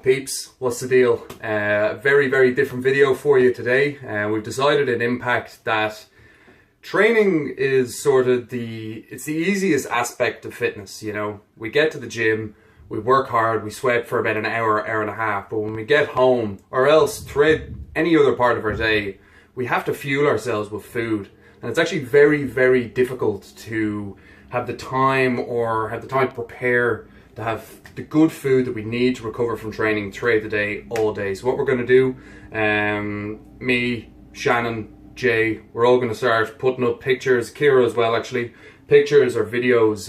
Peeps, what's the deal? Very different video for you today. We've decided at Impact that training is sort of it's the easiest aspect of fitness, you know. We get to the gym, we work hard, we sweat for about an hour, hour and a half, but when we get home, or else throughout any other part of our day, we have to fuel ourselves with food. And it's actually very difficult to have the time to prepare to have the good food that we need to recover from training throughout the day, all day. So what we're going to do, me, Shannon, Jay, we're all going to start putting up pictures, Kira as well actually, pictures or videos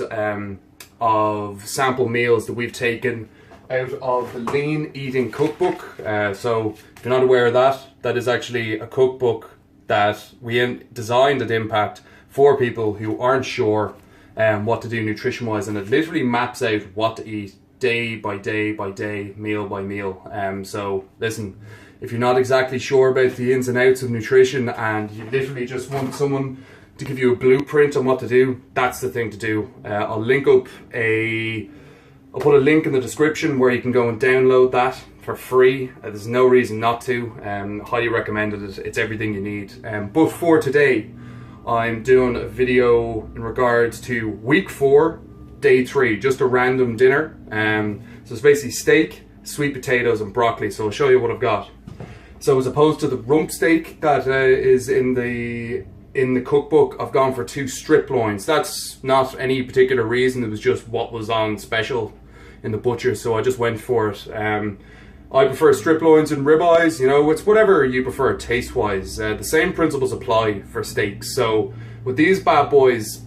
of sample meals that we've taken out of the Lean Eating Cookbook. So if you're not aware of that, that is actually a cookbook that we designed at Impact for people who aren't sure what to do nutrition wise, and it literally maps out what to eat day by day by day, meal by meal. So listen, if you're not exactly sure about the ins and outs of nutrition and you literally just want someone to give you a blueprint on what to do, that's the thing to do. I'll put a link in the description where you can go and download that for free. There's no reason not to. Highly recommended it. It's everything you need. But for today, I'm doing a video in regards to week 4, day 3, just a random dinner. So it's basically steak, sweet potatoes and broccoli. So I'll show you what I've got. So as opposed to the rump steak that is in the cookbook, I've gone for 2 strip loins. That's not any particular reason, it was just what was on special in the butcher, so I just went for it. I prefer strip loins and ribeyes, you know, it's whatever you prefer taste wise. The same principles apply for steaks. So with these bad boys,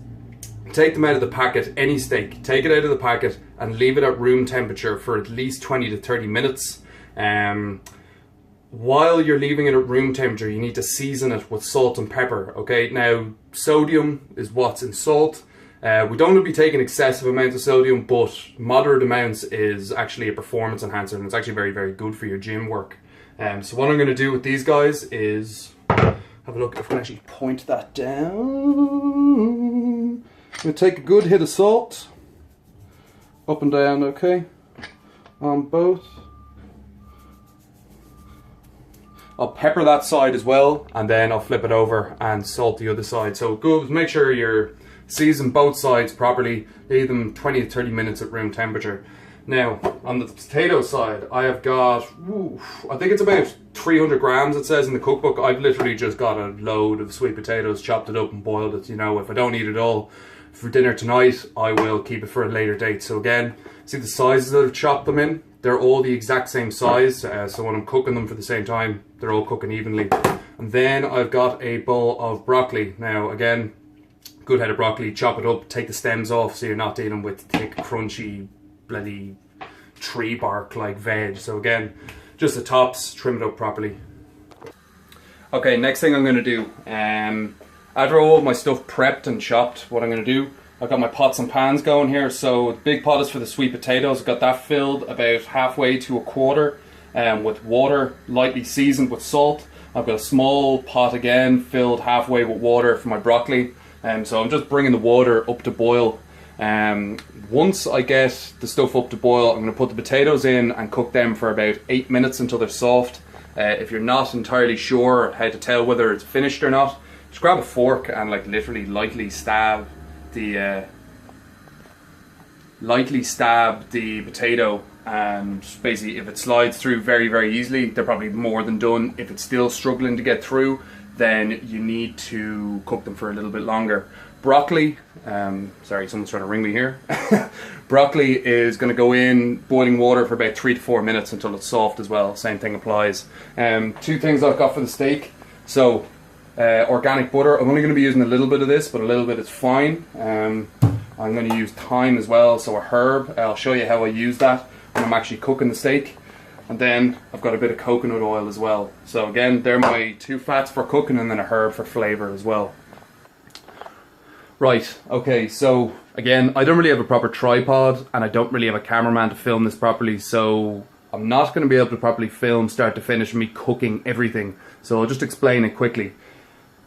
take them out of the packet, any steak, take it out of the packet and leave it at room temperature for at least 20 to 30 minutes. While you're leaving it at room temperature, you need to season it with salt and pepper, okay? Now, sodium is what's in salt. We don't want to be taking excessive amounts of sodium, but moderate amounts is actually a performance enhancer, and it's actually very good for your gym work. So what I'm going to do with these guys is have a look if I can actually point that down. I'm going to take a good hit of salt up and down, okay, on both. I'll pepper that side as well, and then I'll flip it over and salt the other side. So go make sure you're season both sides properly, leave them 20 to 30 minutes at room temperature. Now, on the potato side, I have got, I think it's about 300 grams it says in the cookbook. I've literally just got a load of sweet potatoes, chopped it up and boiled it. You know, if I don't eat it all for dinner tonight, I will keep it for a later date. So again, see the sizes that I've chopped them in? They're all the exact same size, so when I'm cooking them for the same time, they're all cooking evenly. And then I've got a bowl of broccoli. Now again, good head of broccoli, chop it up, take the stems off so you're not dealing with thick, crunchy, bloody tree bark like veg. So again, just the tops, trim it up properly. Okay, next thing I'm going to do, after all my stuff prepped and chopped, what I'm going to do, I've got my pots and pans going here. So the big pot is for the sweet potatoes. I've got that filled about halfway to a quarter with water, lightly seasoned with salt. I've got a small pot again filled halfway with water for my broccoli. So I'm just bringing the water up to boil. Once I get the stuff up to boil, I'm going to put the potatoes in and cook them for about 8 minutes until they're soft. If you're not entirely sure how to tell whether it's finished or not, just grab a fork and like literally lightly stab the potato, and basically if it slides through very easily, they're probably more than done. If it's still struggling to get through, then you need to cook them for a little bit longer. Broccoli, sorry, someone's trying to ring me here. Broccoli is going to go in boiling water for about 3 to 4 minutes until it's soft as well. Same thing applies. 2 things I've got for the steak. So organic butter. I'm only going to be using a little bit of this, but a little bit is fine. I'm going to use thyme as well, so a herb. I'll show you how I use that when I'm actually cooking the steak. And then I've got a bit of coconut oil as well. So again, they're my 2 fats for cooking, and then a herb for flavour as well. Right, okay, so again, I don't really have a proper tripod, and I don't really have a cameraman to film this properly, so I'm not going to be able to properly film start to finish me cooking everything. So I'll just explain it quickly.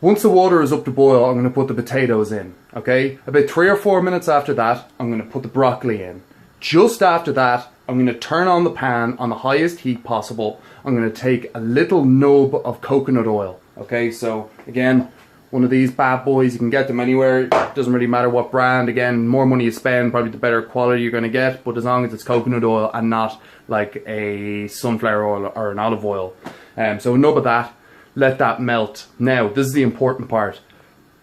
Once the water is up to boil, I'm going to put the potatoes in, okay? About 3 or 4 minutes after that, I'm going to put the broccoli in. Just after that, I'm going to turn on the pan on the highest heat possible. I'm going to take a little nub of coconut oil. Okay, so again, one of these bad boys, you can get them anywhere. It doesn't really matter what brand. Again, more money you spend, probably the better quality you're going to get. But as long as it's coconut oil and not like a sunflower oil or an olive oil. So a nub of that, let that melt. Now, this is the important part.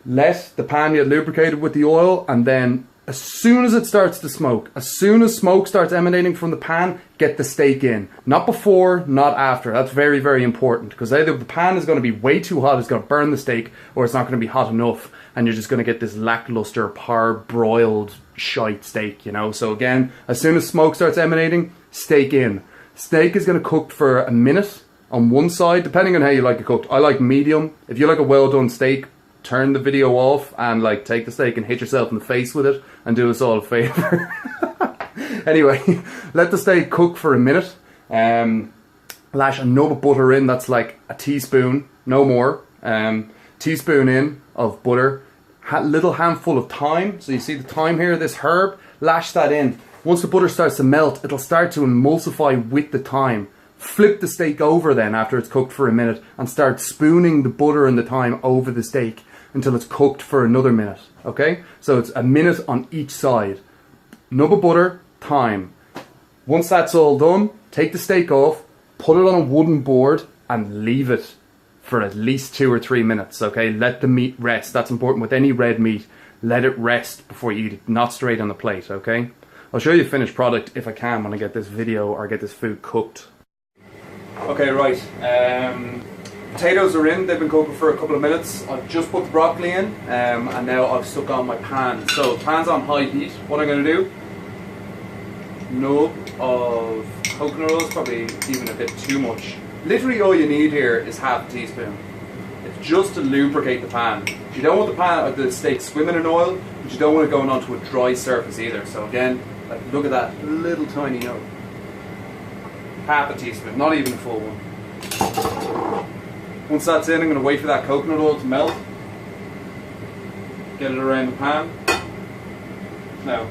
Let the pan get lubricated with the oil, and then as soon as it starts to smoke, as soon as smoke starts emanating from the pan, get the steak in. Not before, not after. That's very, very important, because either the pan is going to be way too hot, it's going to burn the steak, or it's not going to be hot enough, and you're just going to get this lackluster, par-broiled shite steak, you know. So again, as soon as smoke starts emanating, steak in. Steak is going to cook for a minute on one side, depending on how you like it cooked. I like medium. If you like a well-done steak, turn the video off and like take the steak and hit yourself in the face with it and do us all a favor. Anyway, let the steak cook for a minute. Lash a nub of butter in, that's like a teaspoon, no more. Teaspoon in of butter, little handful of thyme. So you see the thyme here, this herb, lash that in. Once the butter starts to melt, it'll start to emulsify with the thyme. Flip the steak over then after it's cooked for a minute and start spooning the butter and the thyme over the steak until it's cooked for another minute. Okay, so it's a minute on each side. Nub of butter, thyme. Once that's all done, take the steak off, put it on a wooden board and leave it for at least 2 or 3 minutes. Okay, let the meat rest. That's important with any red meat. Let it rest before you eat it, not straight on the plate. Okay, I'll show you the finished product if I can when I get this video or get this food cooked. Okay, right. Potatoes are in, they've been cooking for a couple of minutes. I've just put the broccoli in, and now I've stuck on my pan. So, pan's on high heat. What I'm going to do, nub of coconut oil is probably even a bit too much. Literally all you need here is half a teaspoon. It's just to lubricate the pan. You don't want the pan or the steak swimming in oil, but you don't want it going onto a dry surface either. So again, like, look at that little tiny nub. Half a teaspoon, not even a full one. Once that's in, I'm going to wait for that coconut oil to melt. Get it around the pan. Now,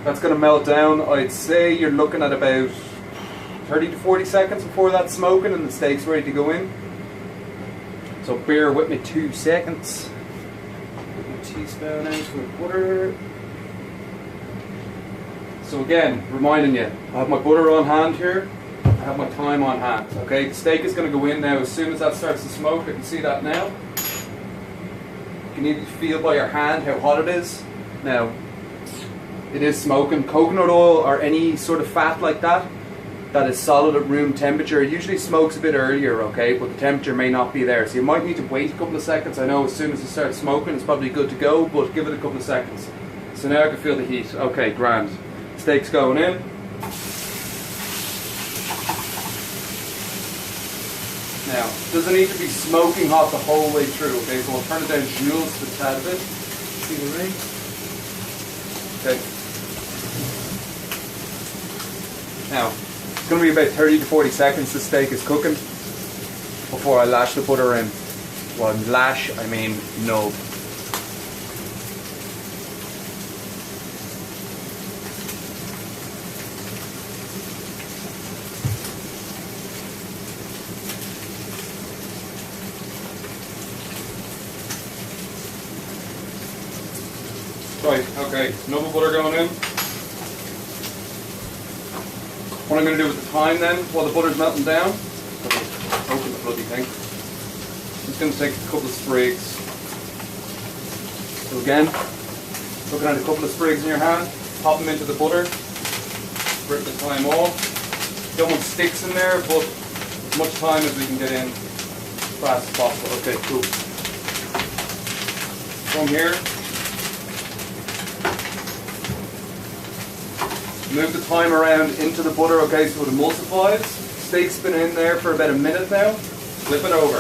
that's going to melt down. I'd say you're looking at about 30 to 40 seconds before that's smoking and the steak's ready to go in. So bear with me 2 seconds. Put my teaspoon out for the butter. So again, reminding you, I have my butter on hand here, I have my thyme on hand, okay? The steak is going to go in now as soon as that starts to smoke. I can see that now. You can even feel by your hand how hot it is. Now, it is smoking. Coconut oil or any sort of fat like that, that is solid at room temperature, it usually smokes a bit earlier, okay? But the temperature may not be there. So you might need to wait a couple of seconds. I know as soon as it starts smoking, it's probably good to go, but give it a couple of seconds. So now I can feel the heat. Okay, grand. Steak's going in. Now, doesn't need to be smoking hot the whole way through, okay? So I'll turn it down just a tad bit. See the ring? Okay. Now, it's going to be about 30 to 40 seconds the steak is cooking before I lash the butter in. Well, lash, I mean nub. Right, okay, nub of butter going in. What I'm going to do with the thyme then, while the butter's melting down, open the bloody thing. I'm just going to take a couple of sprigs. So again, looking at a couple of sprigs in your hand, pop them into the butter, rip the thyme off. Don't want sticks in there, but as much thyme as we can get in as fast as possible. Okay, cool. From here, move the thyme around into the butter, okay, so it emulsifies. Steak's been in there for about a minute now. Flip it over.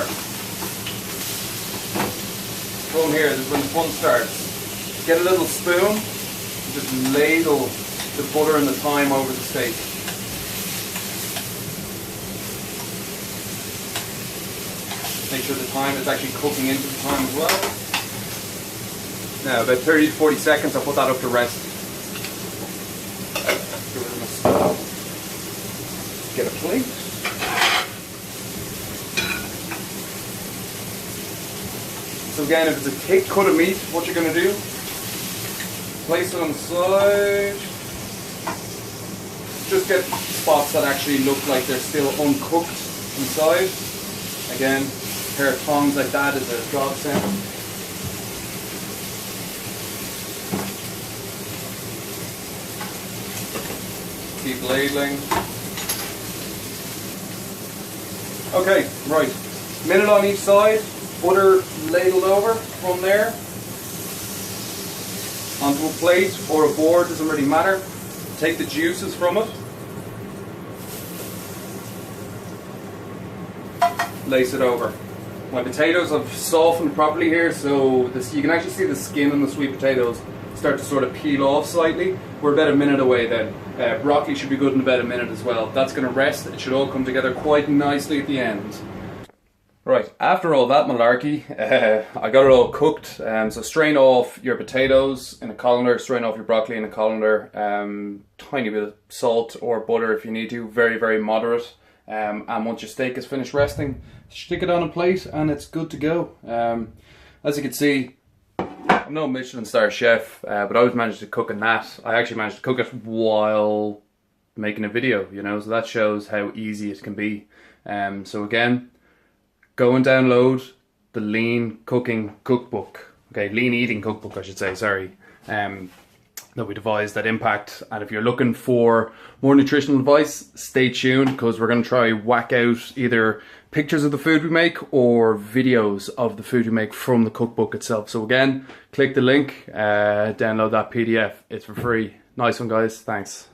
From here, this is when the fun starts. Get a little spoon, and just ladle the butter and the thyme over the steak. Make sure the thyme is actually cooking into the thyme as well. Now, about 30 to 40 seconds, I'll put that up to rest. get a plate. So again, if it's a thick cut of meat, what you're going to do, place it on the side. Just get spots that actually look like they're still uncooked inside. Again, a pair of tongs like that is a godsend. Keep ladling. Okay, right. Minute on each side. Butter ladled over from there onto a plate or a board, doesn't really matter. Take the juices from it, lace it over. My potatoes have softened properly here, so you can actually see the skin on the sweet potatoes start to sort of peel off slightly. We're about a minute away then. Broccoli should be good in about a minute as well. That's going to rest. It should all come together quite nicely at the end. Right, after all that malarkey, I got it all cooked. So strain off your potatoes in a colander, strain off your broccoli in a colander. Tiny bit of salt or butter if you need to, very, very moderate. And once your steak is finished resting, stick it on a plate and it's good to go. As you can see, I'm no Michelin star chef, but I always managed to cook in that. I actually managed to cook it while making a video, you know, so that shows how easy it can be. So again, go and download the Lean Cooking Cookbook. Okay, Lean Eating Cookbook, I should say, sorry. That we devised at Impact. And if you're looking for more nutritional advice, stay tuned, because we're going to try whack out either pictures of the food we make or videos of the food we make from the cookbook itself. So again, click the link, download that PDF. It's for free. Nice one, guys. Thanks.